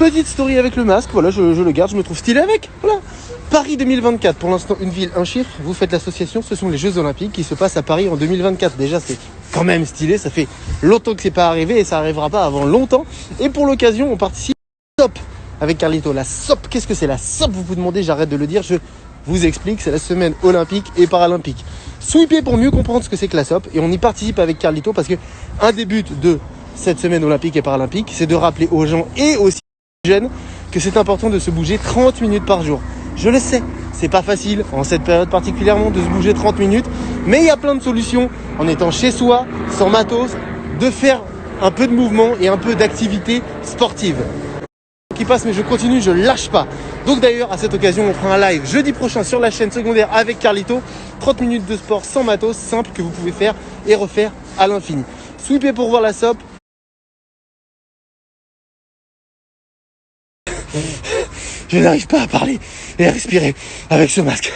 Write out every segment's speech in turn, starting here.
Petite story avec le masque, voilà, je le garde, je me trouve stylé avec, voilà. Paris 2024, pour l'instant, une ville, un chiffre. Vous faites l'association, ce sont les Jeux Olympiques qui se passent à Paris en 2024. Déjà, c'est quand même stylé, ça fait longtemps que c'est pas arrivé et ça arrivera pas avant longtemps. Et pour l'occasion, on participe à la SOP avec Carlito. La SOP, qu'est-ce que c'est la SOP? Vous vous demandez, j'arrête de le dire, je vous explique, c'est la semaine olympique et paralympique. Sweepez pour mieux comprendre ce que c'est que la SOP et on y participe avec Carlito parce que un des buts de cette semaine olympique et paralympique, c'est de rappeler aux gens et aussi aux jeunes que c'est important de se bouger 30 minutes par jour. Je le sais, c'est pas facile en cette période particulièrement de se bouger 30 minutes, mais il y a plein de solutions en étant chez soi, sans matos, de faire un peu de mouvement et un peu d'activité sportive. Qui passe, mais je continue, je lâche pas. Donc d'ailleurs, à cette occasion, on fera un live jeudi prochain sur la chaîne secondaire avec Carlito. 30 minutes de sport sans matos, simple, que vous pouvez faire et refaire à l'infini. Sweepez pour voir la SOP. Je n'arrive pas à parler et à respirer avec ce masque.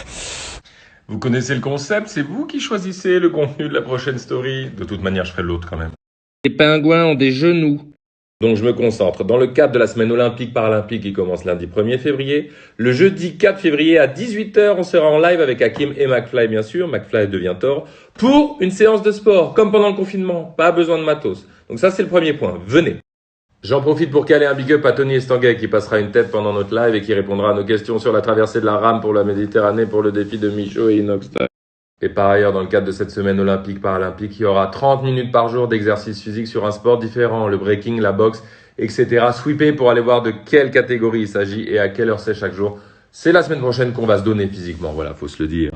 Vous connaissez le concept, c'est vous qui choisissez le contenu de la prochaine story. De toute manière, je ferai l'autre quand même. Les pingouins ont des genoux. Donc je me concentre. Dans le cadre de la semaine olympique paralympique qui commence lundi 1er février, le jeudi 4 février à 18 h, on sera en live avec Hakim et McFly bien sûr, McFly devient Thor, pour une séance de sport, comme pendant le confinement. Pas besoin de matos. Donc ça c'est le premier point. Venez. J'en profite pour caler un big up à Tony Estanguet qui passera une tête pendant notre live et qui répondra à nos questions sur la traversée de la rame pour la Méditerranée pour le défi de Michaud et Inoxtag. Et par ailleurs, dans le cadre de cette semaine olympique paralympique, il y aura 30 minutes par jour d'exercice physique sur un sport différent, le breaking, la boxe, etc. Sweepez pour aller voir de quelle catégorie il s'agit et à quelle heure c'est chaque jour. C'est la semaine prochaine qu'on va se donner physiquement, voilà, faut se le dire.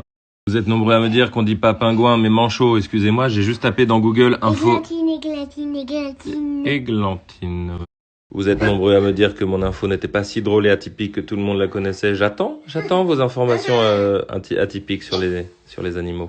Vous êtes nombreux à me dire qu'on dit pas pingouin mais manchot, excusez-moi, j'ai juste tapé dans Google info... Églantine. Vous êtes nombreux à me dire que mon info n'était pas si drôle et atypique que tout le monde la connaissait. J'attends vos informations atypiques sur les animaux.